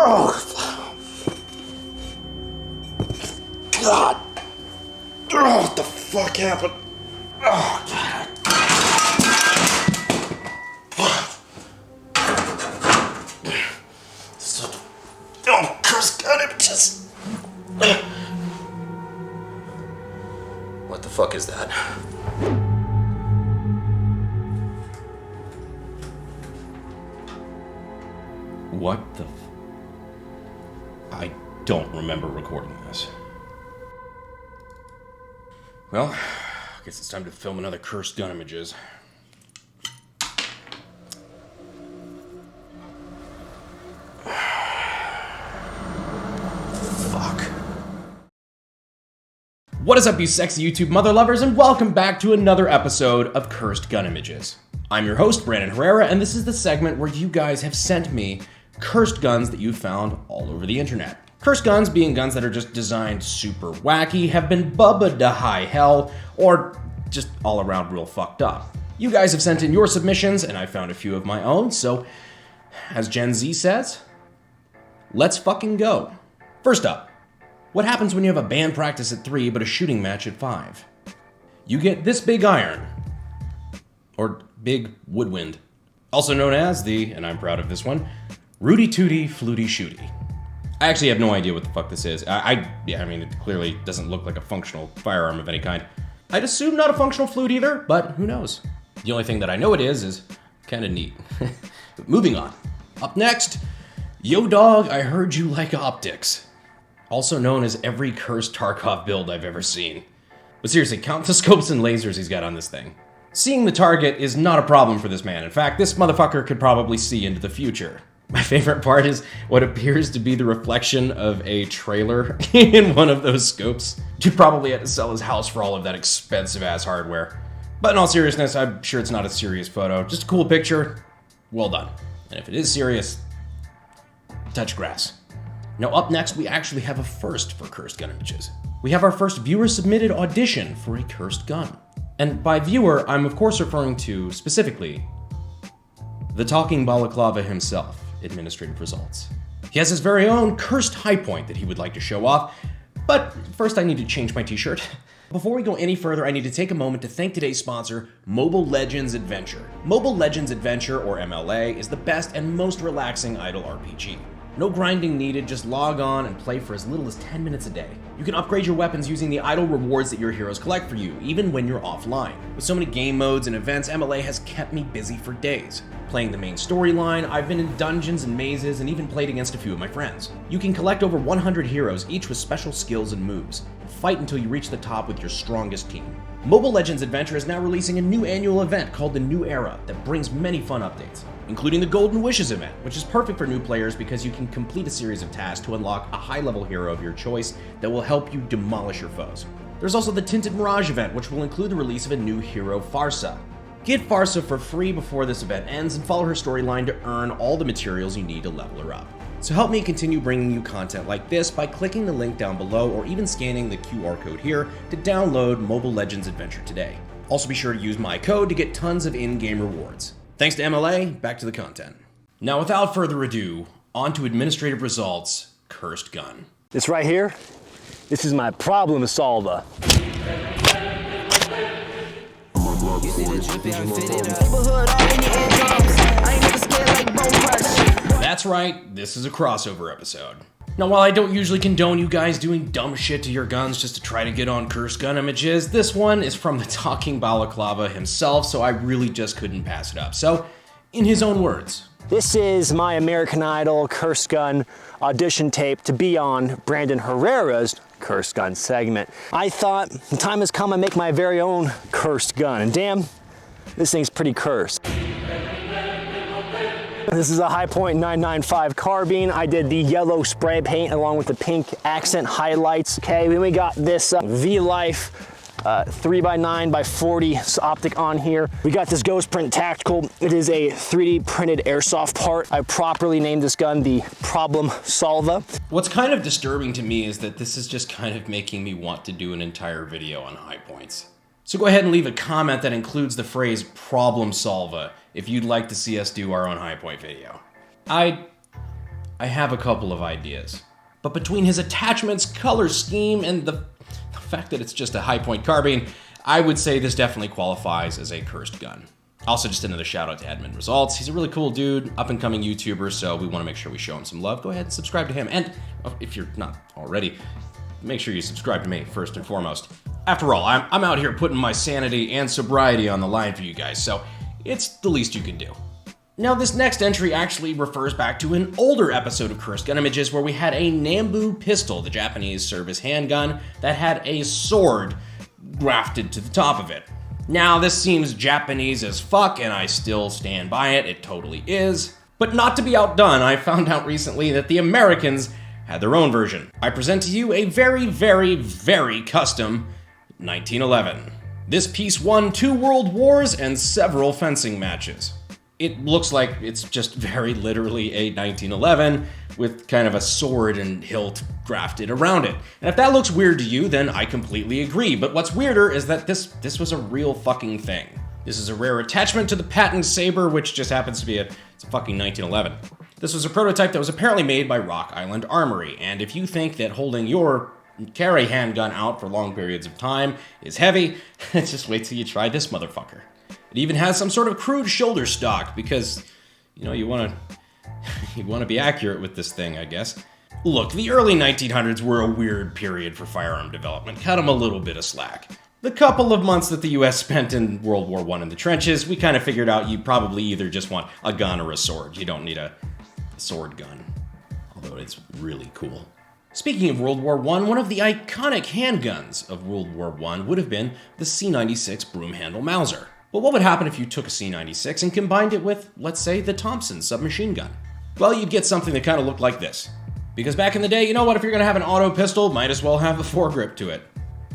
Oh, God. Oh, what the fuck happened? Oh, God. Oh, curse God, it just... What the fuck is that? What the... I don't remember recording this. Well, I guess it's time to film another cursed gun images. Fuck. What is up, you sexy YouTube mother lovers, and welcome back to another episode of Cursed Gun Images. I'm your host, Brandon Herrera, and this is the segment where you guys have sent me cursed guns that you found all over the internet. Cursed guns, being guns that are just designed super wacky, have been bubba to high hell, or just all around real fucked up. You guys have sent in your submissions, and I found a few of my own, so as Gen Z says, let's fucking go. First up, what happens when you have a band practice at 3 but a shooting match at 5? You get this big iron, or big woodwind, also known as the, and I'm proud of this one, Rudy Tooty Fluty Shooty. I actually have no idea what the fuck this is. I mean, it clearly doesn't look like a functional firearm of any kind. I'd assume not a functional flute either, but who knows? The only thing that I know it is kind of neat. But moving on. Up next, Yo Dog, I Heard You Like Optics. Also known as every cursed Tarkov build I've ever seen. But seriously, count the scopes and lasers he's got on this thing. Seeing the target is not a problem for this man. In fact, this motherfucker could probably see into the future. My favorite part is what appears to be the reflection of a trailer in one of those scopes. Dude probably had to sell his house for all of that expensive ass hardware. But in all seriousness, I'm sure it's not a serious photo. Just a cool picture. Well done. And if it is serious, touch grass. Now up next, we actually have a first for Cursed Gun Images. We have our first viewer-submitted audition for a cursed gun. And by viewer, I'm of course referring to, specifically, the talking balaclava himself. Administrative results. He has his very own cursed high point that he would like to show off, but first I need to change my t-shirt. Before we go any further, I need to take a moment to thank today's sponsor, Mobile Legends Adventure. Mobile Legends Adventure, or MLA, is the best and most relaxing idle RPG. No grinding needed, just log on and play for as little as 10 minutes a day. You can upgrade your weapons using the idle rewards that your heroes collect for you, even when you're offline. With so many game modes and events, MLA has kept me busy for days. Playing the main storyline, I've been in dungeons and mazes and even played against a few of my friends. You can collect over 100 heroes, each with special skills and moves. Fight until you reach the top with your strongest team. Mobile Legends Adventure is now releasing a new annual event called the New Era that brings many fun updates, including the Golden Wishes event, which is perfect for new players because you can complete a series of tasks to unlock a high-level hero of your choice that will help you demolish your foes. There's also the Tinted Mirage event, which will include the release of a new hero, Farsa. Get Farsa for free before this event ends and follow her storyline to earn all the materials you need to level her up. So help me continue bringing you content like this by clicking the link down below or even scanning the QR code here to download Mobile Legends Adventure today. Also be sure to use my code to get tons of in-game rewards. Thanks to MLA, back to the content. Now without further ado, on to administrative results, Cursed Gun. This right here, this is my problem solver. That's right, this is a crossover episode. Now while I don't usually condone you guys doing dumb shit to your guns just to try to get on Cursed Gun Images, this one is from the talking balaclava himself, so I really just couldn't pass it up. So, in his own words. This is my American Idol Cursed Gun audition tape to be on Brandon Herrera's Cursed Gun segment. I thought the time has come to make my very own cursed gun, and damn, this thing's pretty cursed. This is a High Point 995 carbine. I did the yellow spray paint along with the pink accent highlights. Okay, then we got this V-Life 3x9x40 optic on here. We got this Ghost Print Tactical. It is a 3D printed airsoft part. I properly named this gun the Problem Solver. What's kind of disturbing to me is that this is just kind of making me want to do an entire video on high points. So go ahead and leave a comment that includes the phrase problem solver if you'd like to see us do our own high point video. I I have a couple of ideas. But between his attachments, color scheme, and the fact that it's just a high-point carbine, I would say this definitely qualifies as a cursed gun. Also, just another shout out to Edmund Results. He's a really cool dude, up-and-coming YouTuber, so we want to make sure we show him some love. Go ahead and subscribe to him. And if you're not already, make sure you subscribe to me first and foremost. After all, I'm out here putting my sanity and sobriety on the line for you guys, so it's the least you can do. Now, this next entry actually refers back to an older episode of Cursed Gun Images where we had a Nambu pistol, the Japanese service handgun, that had a sword grafted to the top of it. Now, this seems Japanese as fuck, and I still stand by it. It totally is. But not to be outdone, I found out recently that the Americans had their own version. I present to you a very, very, very custom 1911. This piece won 2 world wars and several fencing matches. It looks like it's just very literally a 1911 with kind of a sword and hilt grafted around it. And if that looks weird to you, then I completely agree. But what's weirder is that this was a real fucking thing. This is a rare attachment to the patent saber, which just happens to be it's a fucking 1911. This was a prototype that was apparently made by Rock Island Armory. And if you think that holding your carry handgun out for long periods of time is heavy, just wait till you try this motherfucker. It even has some sort of crude shoulder stock because, you want to be accurate with this thing, I guess. Look, the early 1900s were a weird period for firearm development. Cut them a little bit of slack. The couple of months that the US spent in World War I in the trenches, we kind of figured out you probably either just want a gun or a sword. You don't need a sword gun, although it's really cool. Speaking of World War I, one of the iconic handguns of World War I would have been the C96 broom handle Mauser. But what would happen if you took a C96 and combined it with, let's say, the Thompson submachine gun? Well, you'd get something that kind of looked like this. Because back in the day, if you're going to have an auto pistol, might as well have a foregrip to it.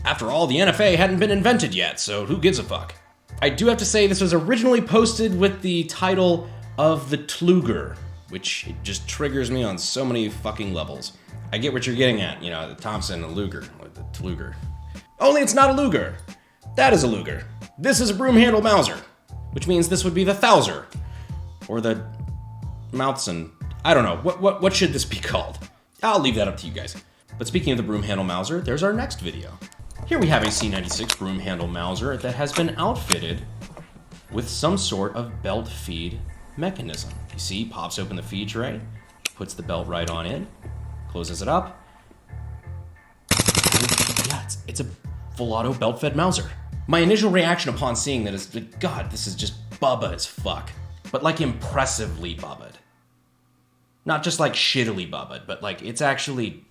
After all, the NFA hadn't been invented yet, so who gives a fuck? I do have to say this was originally posted with the title of the Tluger, which it just triggers me on so many fucking levels. I get what you're getting at, the Thompson, the Luger, or the Tluger. Only it's not a Luger. That is a Luger. This is a broom handle Mauser, which means this would be the Thouser, or the Mauthson. I don't know. What should this be called? I'll leave that up to you guys. But speaking of the broom handle Mauser, there's our next video. Here we have a C96 broom handle Mauser that has been outfitted with some sort of belt feed mechanism. You see, pops open the feed tray, puts the belt right on in, closes it up. Yeah, it's a full auto belt fed Mauser. My initial reaction upon seeing that is, God, this is just Bubba as fuck. But like impressively Bubba'd. Not just like shittily Bubba'd, but like it's actually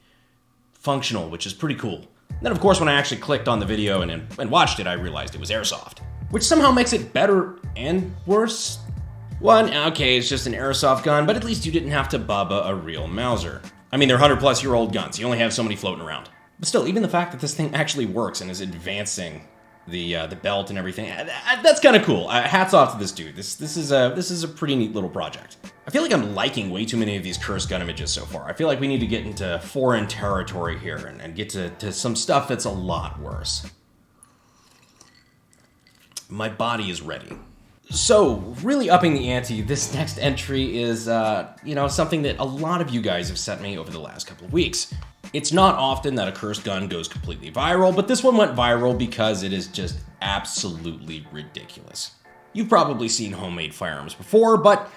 functional, which is pretty cool. Then of course when I actually clicked on the video and watched it, I realized it was airsoft. Which somehow makes it better and worse. One, okay, it's just an airsoft gun, but at least you didn't have to Bubba a real Mauser. I mean, they're 100-plus-year-old guns. You only have so many floating around. But still, even the fact that this thing actually works and is advancing the belt and everything, that's kind of cool. Hats off to this dude. This is a pretty neat little project. I feel like I'm liking way too many of these cursed gun images so far. I feel like we need to get into foreign territory here and get to some stuff that's a lot worse. My body is ready. So, really upping the ante, this next entry is, something that a lot of you guys have sent me over the last couple of weeks. It's not often that a cursed gun goes completely viral, but this one went viral because it is just absolutely ridiculous. You've probably seen homemade firearms before, but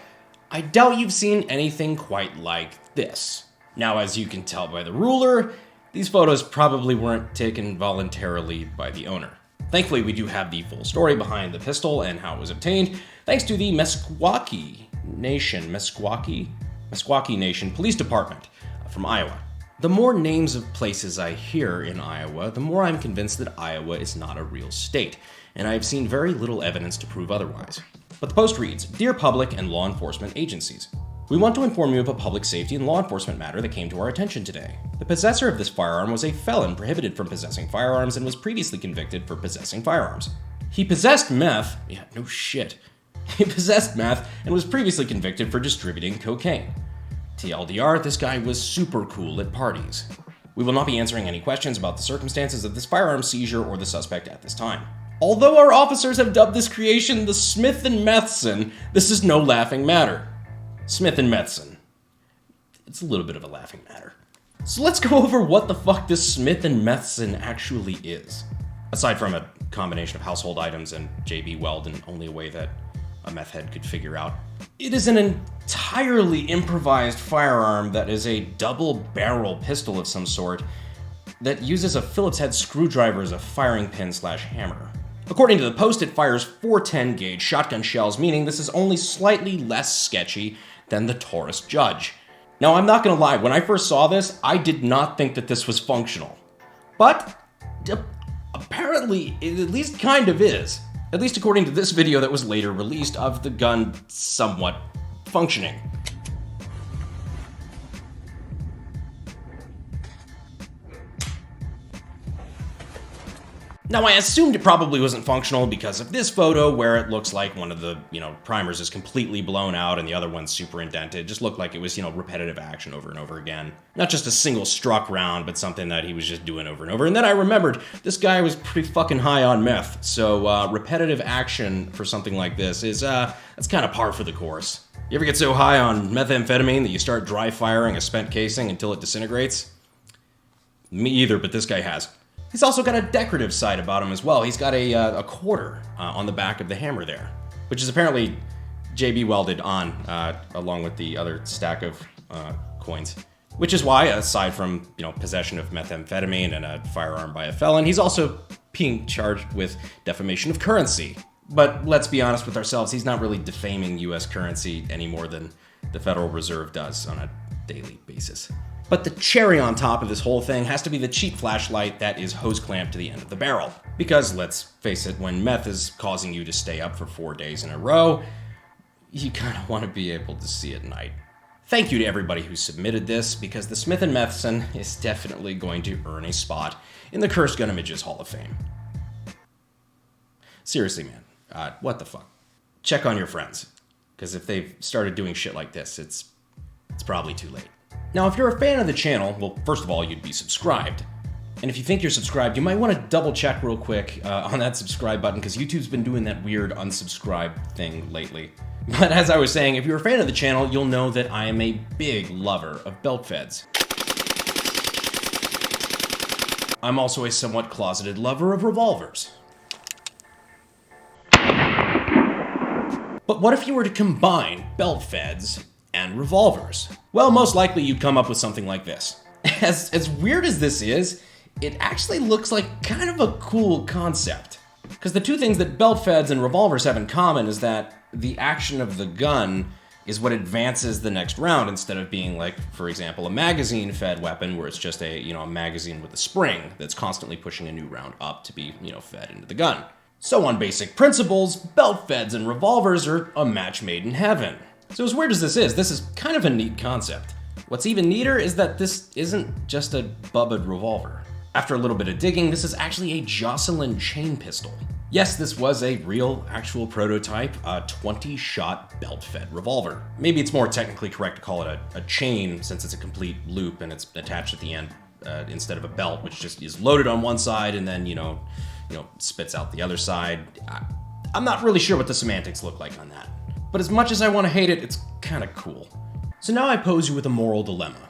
I doubt you've seen anything quite like this. Now, as you can tell by the ruler, these photos probably weren't taken voluntarily by the owner. Thankfully, we do have the full story behind the pistol and how it was obtained, thanks to the Meskwaki Nation Police Department from Iowa. The more names of places I hear in Iowa, the more I'm convinced that Iowa is not a real state, and I have seen very little evidence to prove otherwise. But the post reads, "Dear public and law enforcement agencies, we want to inform you of a public safety and law enforcement matter that came to our attention today. The possessor of this firearm was a felon prohibited from possessing firearms and was previously convicted for possessing firearms. He possessed meth, yeah, no shit. He possessed meth and was previously convicted for distributing cocaine. TLDR, this guy was super cool at parties. We will not be answering any questions about the circumstances of this firearm seizure or the suspect at this time. Although our officers have dubbed this creation the Smith and Methson, this is no laughing matter. Smith and Methson. it's a little bit of a laughing matter. So let's go over what the fuck this Smith and Methson actually is. Aside from a combination of household items and JB Weld in only a way that a meth head could figure out. It is an entirely improvised firearm that is a double-barrel pistol of some sort that uses a Phillips head screwdriver as a firing pin/hammer. According to the Post, it fires 410 gauge shotgun shells, meaning this is only slightly less sketchy than the Taurus Judge. Now, I'm not gonna lie, when I first saw this, I did not think that this was functional. But apparently, it at least kind of is. At least according to this video that was later released of the gun somewhat functioning. Now, I assumed it probably wasn't functional because of this photo where it looks like one of the, primers is completely blown out and the other one's super indented. It just looked like it was, repetitive action over and over again. Not just a single struck round, but something that he was just doing over and over. And then I remembered this guy was pretty fucking high on meth. So repetitive action for something like this is, that's kind of par for the course. You ever get so high on methamphetamine that you start dry firing a spent casing until it disintegrates? Me either, but this guy has. He's also got a decorative side about him as well. He's got a quarter on the back of the hammer there, which is apparently JB welded on along with the other stack of coins. Which is why, aside from possession of methamphetamine and a firearm by a felon, he's also being charged with defamation of currency. But let's be honest with ourselves, he's not really defaming U.S. currency any more than the Federal Reserve does on a daily basis. But the cherry on top of this whole thing has to be the cheap flashlight that is hose clamped to the end of the barrel. Because, let's face it, when meth is causing you to stay up for 4 days in a row, you kind of want to be able to see at night. Thank you to everybody who submitted this, because the Smith and Methson is definitely going to earn a spot in the Cursed Gun Images Hall of Fame. Seriously, man, what the fuck? Check on your friends, because if they've started doing shit like this, it's probably too late. Now, if you're a fan of the channel, well, first of all, you'd be subscribed. And if you think you're subscribed, you might want to double check real quick on that subscribe button, because YouTube's been doing that weird unsubscribe thing lately. But as I was saying, if you're a fan of the channel, you'll know that I am a big lover of belt feds. I'm also a somewhat closeted lover of revolvers. But what if you were to combine belt feds and revolvers? Well, most likely you'd come up with something like this. As weird as this is, it actually looks like kind of a cool concept. Because the two things that belt feds and revolvers have in common is that the action of the gun is what advances the next round, instead of being like, for example, a magazine-fed weapon where it's just a magazine with a spring that's constantly pushing a new round up to be, fed into the gun. So on basic principles, belt feds and revolvers are a match made in heaven. So as weird as this is kind of a neat concept. What's even neater is that this isn't just a Bubba revolver. After a little bit of digging, this is actually a Jocelyn chain pistol. Yes, this was a real, actual prototype, a 20-shot belt-fed revolver. Maybe it's more technically correct to call it a chain, since it's a complete loop and it's attached at the end instead of a belt, which just is loaded on one side and then, spits out the other side. I'm not really sure what the semantics look like on that. But as much as I want to hate it, it's kind of cool. So now I pose you with a moral dilemma.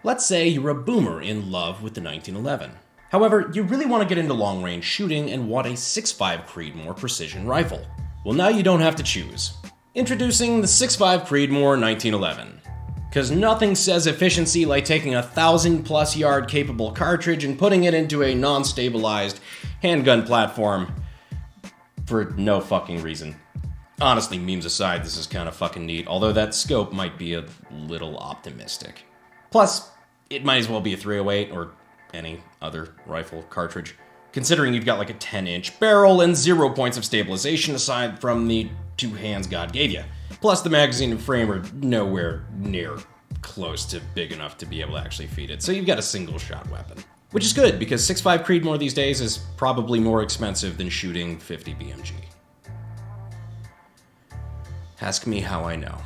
Let's say you're a boomer in love with the 1911. However, you really want to get into long-range shooting and want a 6.5 Creedmoor precision rifle. Well, now you don't have to choose. Introducing the 6.5 Creedmoor 1911. Because nothing says efficiency like taking a 1,000+ yard capable cartridge and putting it into a non-stabilized handgun platform for no fucking reason. Honestly, memes aside, this is kind of fucking neat, although that scope might be a little optimistic. Plus, it might as well be a 308 or any other rifle cartridge, considering you've got like a 10-inch barrel and 0 points of stabilization aside from the 2 hands God gave you. Plus, the magazine and frame are nowhere near close to big enough to be able to actually feed it, so you've got a single-shot weapon. Which is good, because 6.5 Creedmoor these days is probably more expensive than shooting 50 BMG. Ask me how I know.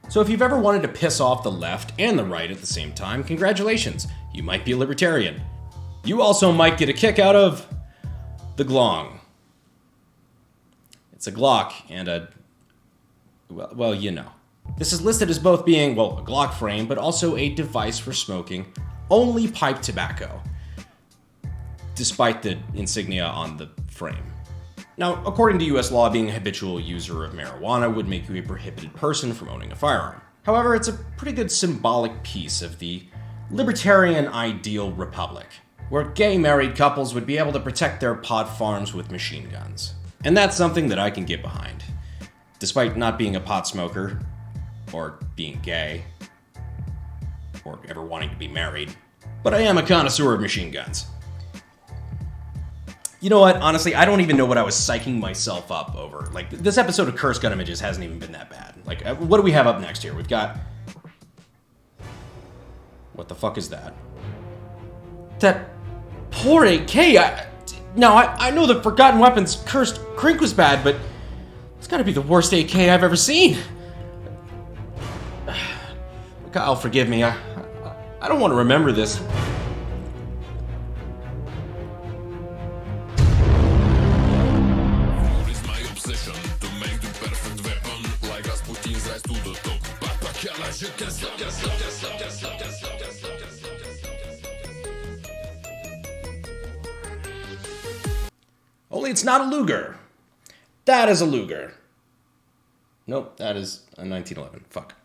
So if you've ever wanted to piss off the left and the right at the same time, congratulations, you might be a libertarian. You also might get a kick out of the glong. It's a Glock and a, well, you know. This is listed as both being, well, a Glock frame, but also a device for smoking only pipe tobacco, despite the insignia on the frame. Now, according to US law, being a habitual user of marijuana would make you a prohibited person from owning a firearm. However, it's a pretty good symbolic piece of the libertarian ideal republic, where gay married couples would be able to protect their pot farms with machine guns. And that's something that I can get behind. Despite not being a pot smoker, or being gay, or ever wanting to be married, but I am a connoisseur of machine guns. You know what? Honestly, I don't even know what I was psyching myself up over. Like, this episode of Cursed Gun Images hasn't even been that bad. Like, what do we have up next here? We've got... What the fuck is that? That poor AK. I know the Forgotten Weapons Cursed Crink was bad, but it's gotta be the worst AK I've ever seen. Kyle, forgive me. I don't want to remember this. Only it's not a Luger. That is a Luger. Nope, that is a 1911. Fuck.